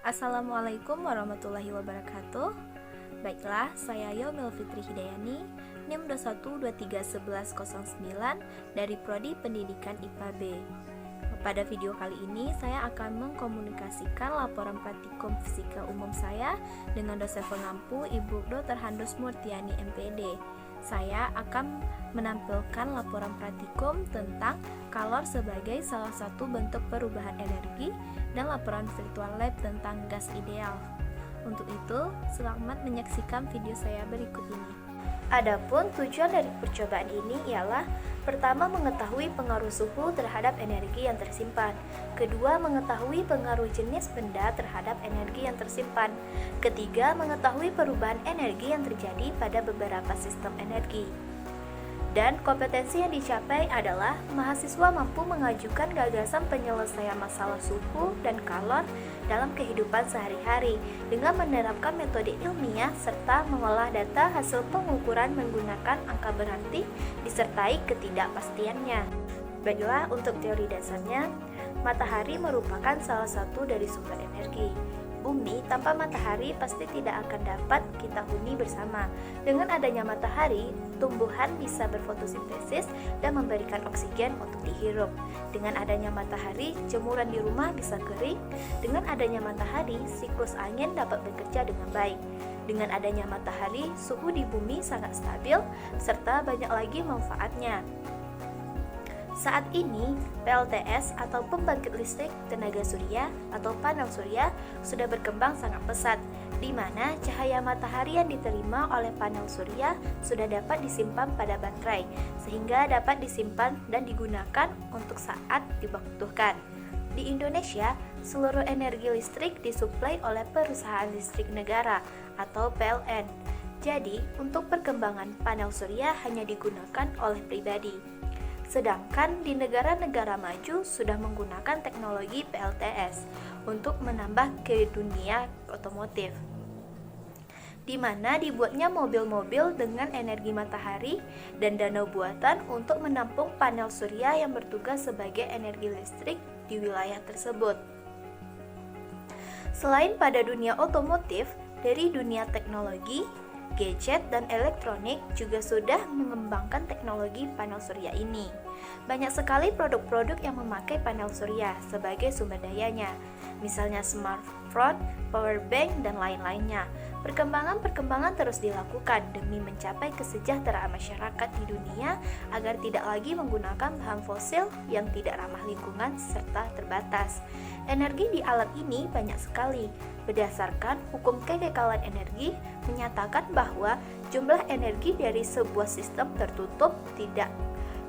Assalamualaikum warahmatullahi wabarakatuh. Baiklah, saya Yomil Fitri Hidayani, NIM 21231109 dari Prodi Pendidikan IPA B. Pada video kali ini, saya akan mengkomunikasikan laporan praktikum fisika umum saya dengan dosen pengampu Ibu Dr. Handus Murtiani MPD. Saya akan menampilkan laporan praktikum tentang kalor sebagai salah satu bentuk perubahan energi dan laporan virtual lab tentang gas ideal. Untuk itu, selamat menyaksikan video saya berikut ini. Adapun tujuan dari percobaan ini ialah pertama, mengetahui pengaruh suhu terhadap energi yang tersimpan. Kedua, mengetahui pengaruh jenis benda terhadap energi yang tersimpan. Ketiga, mengetahui perubahan energi yang terjadi pada beberapa sistem energi. Dan kompetensi yang dicapai adalah mahasiswa mampu mengajukan gagasan penyelesaian masalah suhu dan kalor dalam kehidupan sehari-hari dengan menerapkan metode ilmiah serta mengolah data hasil pengukuran menggunakan angka berarti disertai ketidakpastiannya. Baiklah, untuk teori dasarnya, matahari merupakan salah satu dari sumber energi. Bumi tanpa matahari pasti tidak akan dapat kita huni bersama. Dengan adanya matahari, tumbuhan bisa berfotosintesis dan memberikan oksigen untuk dihirup. Dengan adanya matahari, jemuran di rumah bisa kering. Dengan adanya matahari, siklus angin dapat bekerja dengan baik. Dengan adanya matahari, suhu di bumi sangat stabil, serta banyak lagi manfaatnya. Saat ini, PLTS atau pembangkit listrik tenaga surya atau panel surya sudah berkembang sangat pesat, di mana cahaya matahari yang diterima oleh panel surya sudah dapat disimpan pada baterai, sehingga dapat disimpan dan digunakan untuk saat dibutuhkan. Di Indonesia, seluruh energi listrik disuplai oleh Perusahaan Listrik Negara atau PLN. Jadi, untuk perkembangan panel surya hanya digunakan oleh pribadi. Sedangkan di negara-negara maju sudah menggunakan teknologi PLTS untuk menambah ke dunia otomotif, di mana dibuatnya mobil-mobil dengan energi matahari dan danau buatan untuk menampung panel surya yang bertugas sebagai energi listrik di wilayah tersebut. Selain pada dunia otomotif, dari dunia teknologi, gadget dan elektronik juga sudah mengembangkan teknologi panel surya ini. Banyak sekali produk-produk yang memakai panel surya sebagai sumber dayanya, misalnya smartphone, power bank, dan lain-lainnya. Perkembangan terus dilakukan demi mencapai kesejahteraan masyarakat di dunia agar tidak lagi menggunakan bahan fosil yang tidak ramah lingkungan serta terbatas. Energi di alam ini banyak sekali. Berdasarkan hukum kekekalan energi menyatakan bahwa jumlah energi dari sebuah sistem tertutup tidak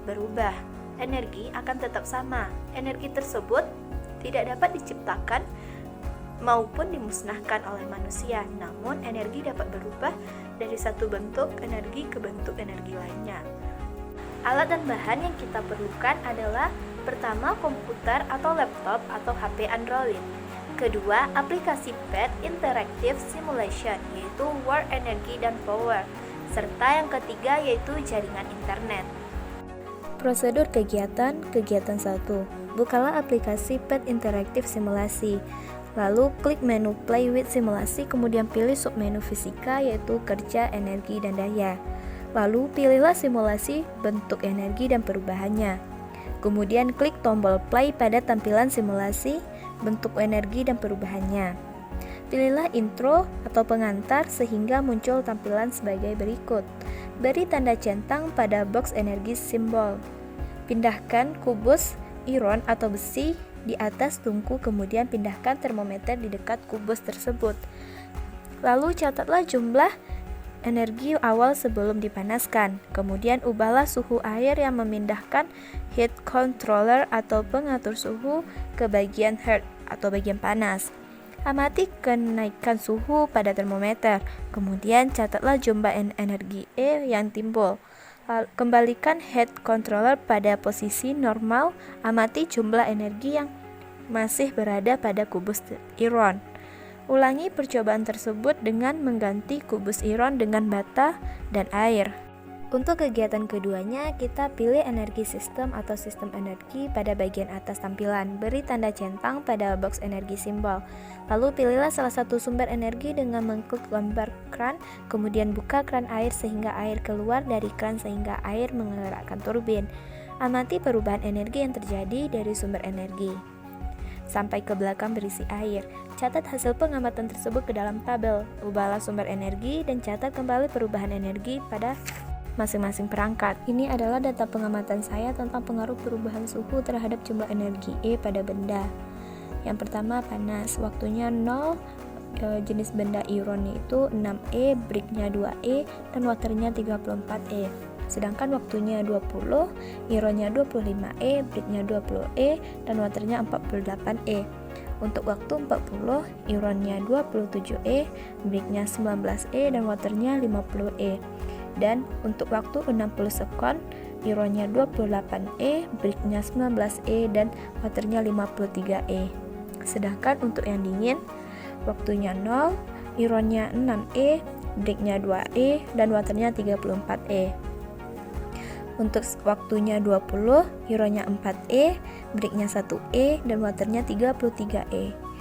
berubah. Energi akan tetap sama. Energi tersebut tidak dapat diciptakan maupun dimusnahkan oleh manusia, namun energi dapat berubah dari satu bentuk energi ke bentuk energi lainnya. Alat dan bahan yang kita perlukan adalah pertama, komputer atau laptop atau HP Android. Kedua, aplikasi PET Interactive Simulation, yaitu War Energy dan Power. Serta yang ketiga yaitu jaringan internet. Prosedur kegiatan 1. Bukalah aplikasi PET Interactive Simulasi. Lalu klik menu Play with Simulasi, kemudian pilih submenu fisika yaitu kerja, energi, dan daya. Lalu pilihlah simulasi bentuk energi dan perubahannya. Kemudian klik tombol play pada tampilan simulasi bentuk energi dan perubahannya. Pilihlah intro atau pengantar sehingga muncul tampilan sebagai berikut. Beri tanda centang pada box energi simbol. Pindahkan kubus iron atau besi di atas tungku, kemudian pindahkan termometer di dekat kubus tersebut. Lalu catatlah jumlah energi awal sebelum dipanaskan. Kemudian ubahlah suhu air yang memindahkan heat controller atau pengatur suhu ke bagian heat atau bagian panas. Amati kenaikan suhu pada termometer. Kemudian catatlah jumlah energi E yang timbul. Kembalikan heat controller pada posisi normal. Amati jumlah energi yang masih berada pada kubus iron. Ulangi percobaan tersebut dengan mengganti kubus iron dengan bata dan air. Untuk kegiatan keduanya, kita pilih energi sistem atau sistem energi pada bagian atas tampilan. Beri tanda centang pada box energi simbol. Lalu pilihlah salah satu sumber energi dengan mengklik gambar kran, kemudian buka kran air sehingga air keluar dari kran sehingga air menggerakkan turbin. Amati perubahan energi yang terjadi dari sumber energi sampai ke belakang berisi air. Catat hasil pengamatan tersebut ke dalam tabel. Ubahlah sumber energi dan catat kembali perubahan energi pada masing-masing perangkat. Ini adalah data pengamatan saya tentang pengaruh perubahan suhu terhadap jumlah energi E pada benda. Yang pertama panas, waktunya 0, jenis benda ironnya itu 6E, bricknya 2E, dan waternya 34E. Sedangkan waktunya 20, ironnya 25E, bricknya 20E, dan waternya 48E. Untuk waktu 40, ironnya 27E, bricknya 19E, dan waternya 50E. Dan untuk waktu 60 sekon, ironnya 28E, bricknya 19E, dan waternya 53E. Sedangkan untuk yang dingin, waktunya 0, ironnya 6E, bricknya 2E, dan waternya 34E. Untuk waktunya 20, ironnya 4E, bricknya 1E, dan waternya 33E.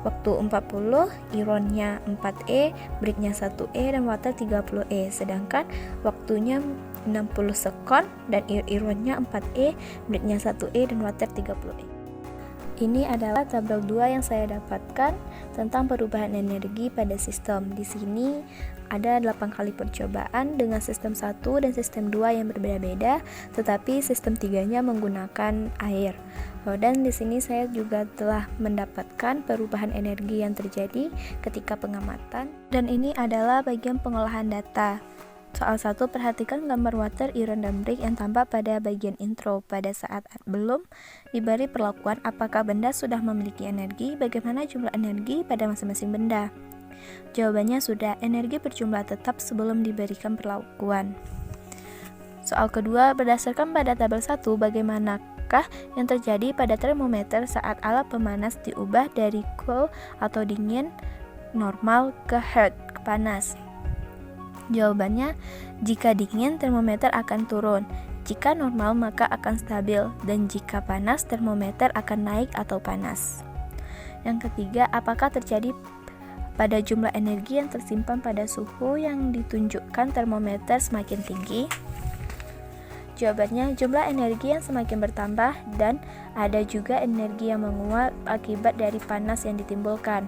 Waktu 40, ironnya 4E, bricknya 1E, dan water 30E. Sedangkan waktunya 60 sekon dan ironnya 4E, bricknya 1E, dan water 30E. Ini adalah tabel 2 yang saya dapatkan tentang perubahan energi pada sistem. Di sini ada 8 kali percobaan dengan sistem 1 dan sistem 2 yang berbeda-beda, tetapi sistem 3-nya menggunakan air. Dan di sini saya juga telah mendapatkan perubahan energi yang terjadi ketika pengamatan. Dan ini adalah bagian pengolahan data. Soal 1, perhatikan gambar water, iron, dan brick yang tampak pada bagian intro. Pada saat belum diberi perlakuan apakah benda sudah memiliki energi, bagaimana jumlah energi pada masing-masing benda. Jawabannya sudah, energi berjumlah tetap sebelum diberikan perlakuan. Soal kedua, berdasarkan pada tabel 1, bagaimanakah yang terjadi pada termometer saat alat pemanas diubah dari cool atau dingin normal ke hot, ke panas. Jawabannya, jika dingin termometer akan turun, jika normal maka akan stabil, dan jika panas termometer akan naik atau panas. Yang ketiga, apakah terjadi pada jumlah energi yang tersimpan pada suhu yang ditunjukkan termometer semakin tinggi? Jawabannya, jumlah energi yang semakin bertambah dan ada juga energi yang menguap akibat dari panas yang ditimbulkan.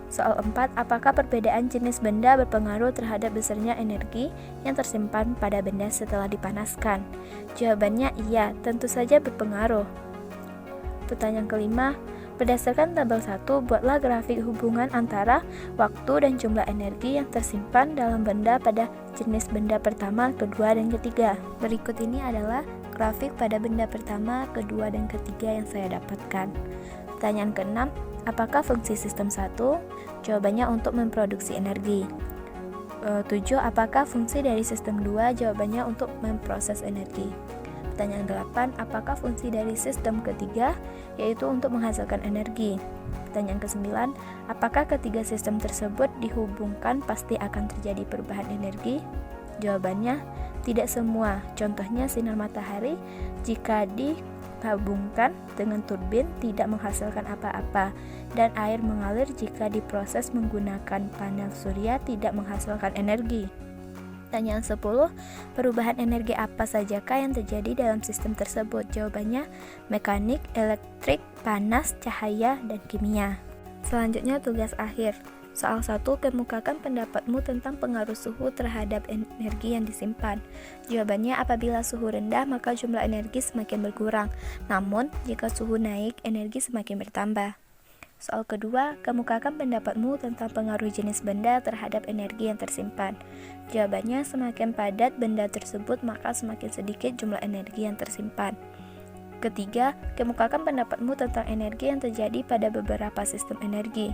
Soal 4, apakah perbedaan jenis benda berpengaruh terhadap besarnya energi yang tersimpan pada benda setelah dipanaskan? Jawabannya iya, tentu saja berpengaruh. Pertanyaan kelima, berdasarkan tabel 1, buatlah grafik hubungan antara waktu dan jumlah energi yang tersimpan dalam benda pada jenis benda pertama, kedua, dan ketiga. Berikut ini adalah grafik pada benda pertama, kedua, dan ketiga yang saya dapatkan. Pertanyaan keenam, apakah fungsi sistem 1? Jawabannya untuk memproduksi energi. 7. Apakah fungsi dari sistem 2? Jawabannya untuk memproses energi. Pertanyaan 8. Apakah fungsi dari sistem ketiga? Yaitu untuk menghasilkan energi. Pertanyaan ke-9. Apakah ketiga sistem tersebut dihubungkan pasti akan terjadi perubahan energi? Jawabannya, tidak semua. Contohnya sinar matahari jika digabungkan dengan turbin tidak menghasilkan apa-apa, dan air mengalir jika diproses menggunakan panel surya tidak menghasilkan energi. Pertanyaan 10, perubahan energi apa sajakah yang terjadi dalam sistem tersebut? Jawabannya, mekanik, elektrik, panas, cahaya, dan kimia. Selanjutnya tugas akhir. Soal 1, kemukakan pendapatmu tentang pengaruh suhu terhadap energi yang disimpan. Jawabannya, apabila suhu rendah maka jumlah energi semakin berkurang, namun jika suhu naik energi semakin bertambah. Soal kedua, kemukakan pendapatmu tentang pengaruh jenis benda terhadap energi yang tersimpan. Jawabannya, semakin padat benda tersebut maka semakin sedikit jumlah energi yang tersimpan. Ketiga, kemukakan pendapatmu tentang energi yang terjadi pada beberapa sistem energi.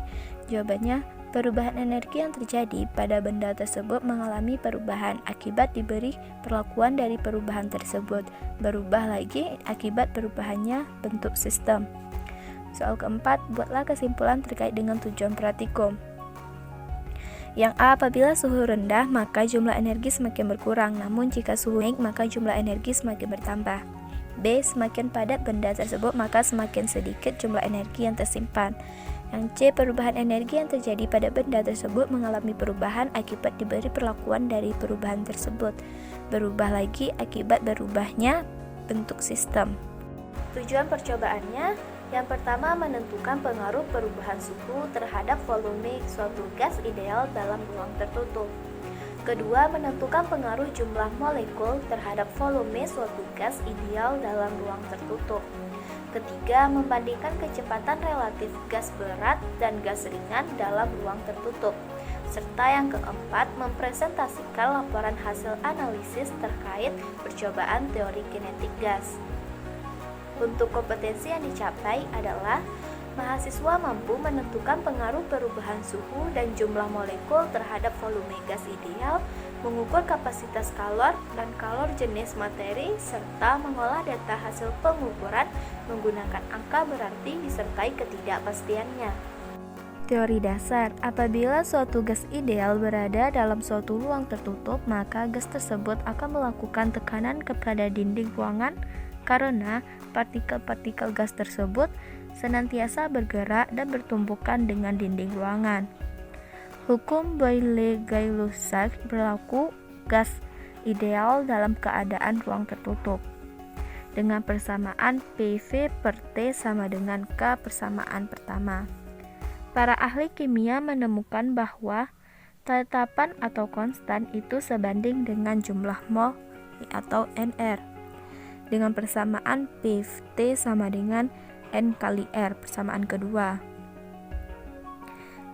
Jawabannya, perubahan energi yang terjadi pada benda tersebut mengalami perubahan akibat diberi perlakuan dari perubahan tersebut, berubah lagi akibat perubahannya bentuk sistem. Soal keempat, buatlah kesimpulan terkait dengan tujuan praktikum. Yang A, apabila suhu rendah maka jumlah energi semakin berkurang, namun jika suhu naik maka jumlah energi semakin bertambah. B, semakin padat benda tersebut maka semakin sedikit jumlah energi yang tersimpan. Yang C, perubahan energi yang terjadi pada benda tersebut mengalami perubahan akibat diberi perlakuan dari perubahan tersebut. Berubah lagi akibat berubahnya bentuk sistem. Tujuan percobaannya, yang pertama menentukan pengaruh perubahan suhu terhadap volume suatu gas ideal dalam ruang tertutup. Kedua, menentukan pengaruh jumlah molekul terhadap volume suatu gas ideal dalam ruang tertutup. Ketiga, membandingkan kecepatan relatif gas berat dan gas ringan dalam ruang tertutup. Serta yang keempat, mempresentasikan laporan hasil analisis terkait percobaan teori kinetik gas. Untuk kompetensi yang dicapai adalah mahasiswa mampu menentukan pengaruh perubahan suhu dan jumlah molekul terhadap volume gas ideal, mengukur kapasitas kalor dan kalor jenis materi, serta mengolah data hasil pengukuran menggunakan angka berarti disertai ketidakpastiannya. Teori dasar, apabila suatu gas ideal berada dalam suatu ruang tertutup, maka gas tersebut akan melakukan tekanan kepada dinding ruangan karena partikel-partikel gas tersebut senantiasa bergerak dan bertumbukan dengan dinding ruangan. Hukum Boyle-Gay-Lussac berlaku gas ideal dalam keadaan ruang tertutup dengan persamaan PV per T sama dengan K persamaan pertama. Para ahli kimia menemukan bahwa tetapan atau konstan itu sebanding dengan jumlah mol atau NR dengan persamaan PV sama dengan N kali R persamaan kedua.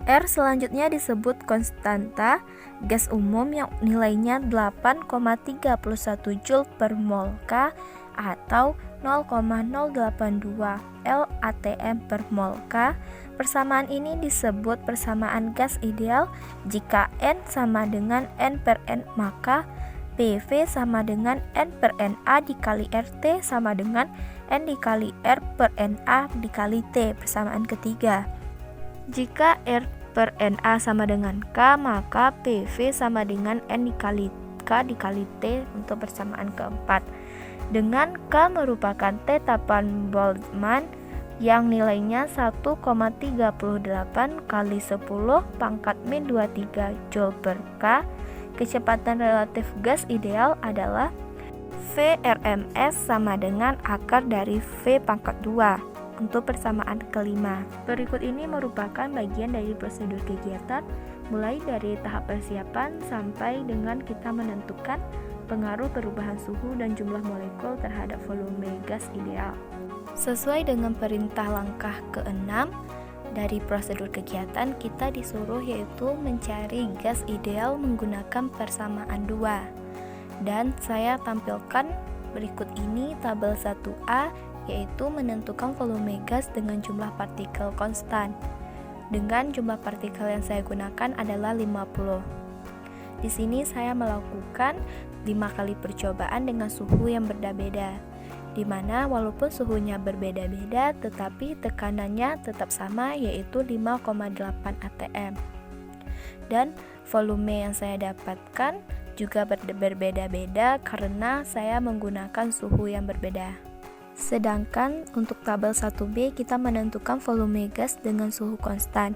R selanjutnya disebut konstanta gas umum yang nilainya 8,31 Joule per mol K atau 0,082 LATM per mol K. Persamaan ini disebut persamaan gas ideal. Jika N sama dengan N per N maka PV sama dengan N per NA dikali RT sama dengan N dikali R per NA dikali T persamaan ketiga. Jika R per NA sama dengan K, maka PV sama dengan N dikali K dikali T untuk persamaan keempat. Dengan K merupakan tetapan Boltzmann yang nilainya 1,38 kali 10 pangkat min 23 Joule per K. Kecepatan relatif gas ideal adalah VRMS sama dengan akar dari V pangkat 2 untuk persamaan kelima. Berikut ini merupakan bagian dari prosedur kegiatan mulai dari tahap persiapan sampai dengan kita menentukan pengaruh perubahan suhu dan jumlah molekul terhadap volume gas ideal. Sesuai dengan perintah langkah ke-6 dari prosedur kegiatan, kita disuruh yaitu mencari gas ideal menggunakan persamaan 2. Dan saya tampilkan berikut ini tabel 1A, yaitu menentukan volume gas dengan jumlah partikel konstan. Dengan jumlah partikel yang saya gunakan adalah 50. Di sini saya melakukan 5 kali percobaan dengan suhu yang berbeda-beda, di mana walaupun suhunya berbeda-beda tetapi tekanannya tetap sama, yaitu 5,8 atm. Dan volume yang saya dapatkan juga berbeda-beda karena saya menggunakan suhu yang berbeda. Sedangkan untuk tabel 1B kita menentukan volume gas dengan suhu konstan.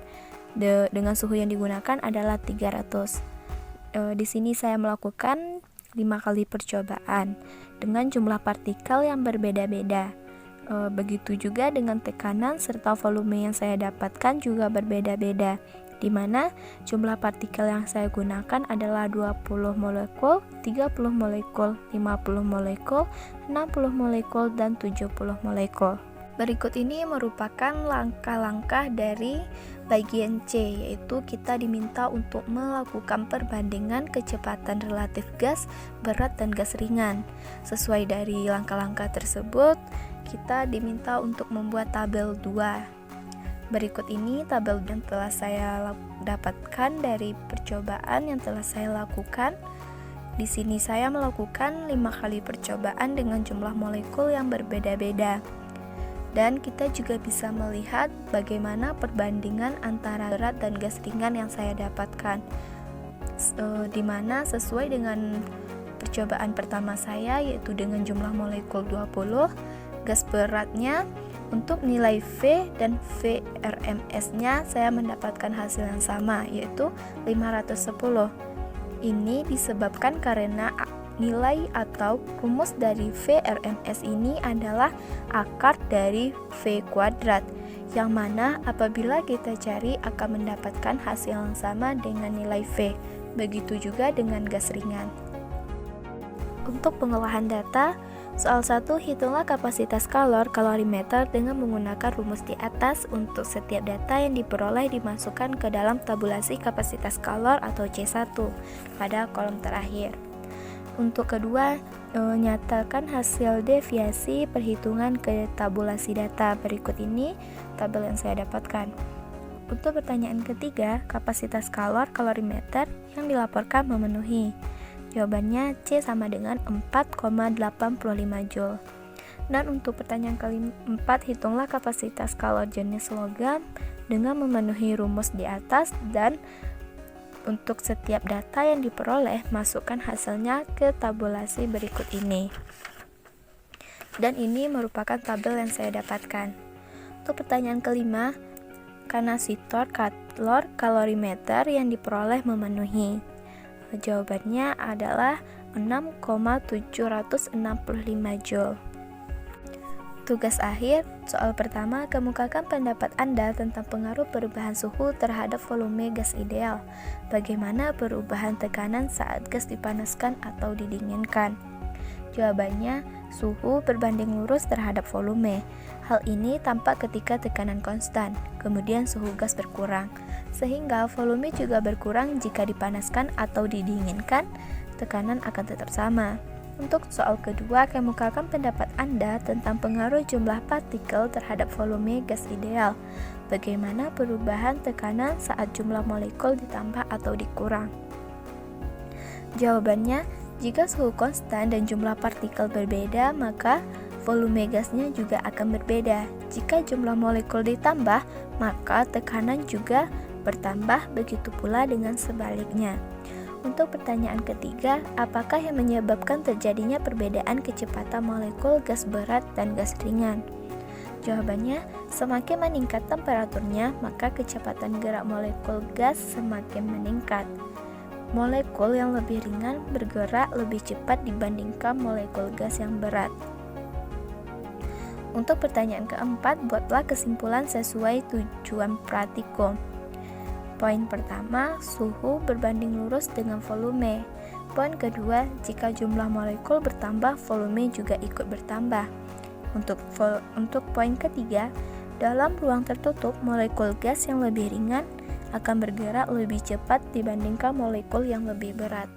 Dengan suhu yang digunakan adalah 300. Di sini saya melakukan 5 kali percobaan dengan jumlah partikel yang berbeda-beda. Begitu juga dengan tekanan serta volume yang saya dapatkan juga berbeda-beda, di mana jumlah partikel yang saya gunakan adalah 20 molekul, 30 molekul, 50 molekul, 60 molekul, dan 70 molekul. Berikut ini merupakan langkah-langkah dari bagian C, yaitu kita diminta untuk melakukan perbandingan kecepatan relatif gas berat dan gas ringan. Sesuai dari langkah-langkah tersebut, kita diminta untuk membuat tabel 2. Berikut ini tabel yang telah saya dapatkan dari percobaan yang telah saya lakukan. Di sini saya melakukan 5 kali percobaan dengan jumlah molekul yang berbeda-beda. Dan kita juga bisa melihat bagaimana perbandingan antara berat dan gas ringan yang saya dapatkan. di mana sesuai dengan percobaan pertama saya, yaitu dengan jumlah molekul 20, gas beratnya untuk nilai V dan VRMS-nya saya mendapatkan hasil yang sama, yaitu 510. Ini disebabkan karena nilai atau rumus dari VRMS ini adalah akar dari V kuadrat, yang mana apabila kita cari akan mendapatkan hasil yang sama dengan nilai V. Begitu juga dengan gas ringan. Untuk pengolahan data, soal 1, hitunglah kapasitas kalorimeter dengan menggunakan rumus di atas. Untuk setiap data yang diperoleh dimasukkan ke dalam tabulasi kapasitas kalor atau C1 pada kolom terakhir. Untuk kedua, nyatakan hasil deviasi perhitungan ke tabulasi data. Berikut ini tabel yang saya dapatkan. Untuk pertanyaan ketiga, kapasitas kalorimeter yang dilaporkan memenuhi. Jawabannya C sama dengan 4,85 Joule. Dan untuk pertanyaan keempat, hitunglah kapasitas kalor jenis logam dengan memenuhi rumus di atas, dan untuk setiap data yang diperoleh, masukkan hasilnya ke tabulasi berikut ini. Dan ini merupakan tabel yang saya dapatkan. Untuk pertanyaan kelima, kanasitor kalorimeter yang diperoleh memenuhi. Jawabannya adalah 6,765 Joule. Tugas akhir, soal pertama, kemukakan pendapat Anda tentang pengaruh perubahan suhu terhadap volume gas ideal. Bagaimana perubahan tekanan saat gas dipanaskan atau didinginkan? Jawabannya, suhu berbanding lurus terhadap volume. Hal ini tampak ketika tekanan konstan, kemudian suhu gas berkurang. Sehingga volume juga berkurang jika dipanaskan atau didinginkan, tekanan akan tetap sama. Untuk soal kedua, kemukakan pendapat Anda tentang pengaruh jumlah partikel terhadap volume gas ideal. Bagaimana perubahan tekanan saat jumlah molekul ditambah atau dikurang? Jawabannya, jika suhu konstan dan jumlah partikel berbeda, maka volume gasnya juga akan berbeda. Jika jumlah molekul ditambah, maka tekanan juga bertambah, begitu pula dengan sebaliknya. Untuk pertanyaan ketiga, apakah yang menyebabkan terjadinya perbedaan kecepatan molekul gas berat dan gas ringan? Jawabannya, semakin meningkat temperaturnya, maka kecepatan gerak molekul gas semakin meningkat. Molekul yang lebih ringan bergerak lebih cepat dibandingkan molekul gas yang berat. Untuk pertanyaan keempat, buatlah kesimpulan sesuai tujuan praktikum. Poin pertama, suhu berbanding lurus dengan volume. Poin kedua, jika jumlah molekul bertambah, volume juga ikut bertambah. Untuk poin ketiga, dalam ruang tertutup, molekul gas yang lebih ringan akan bergerak lebih cepat dibandingkan molekul yang lebih berat.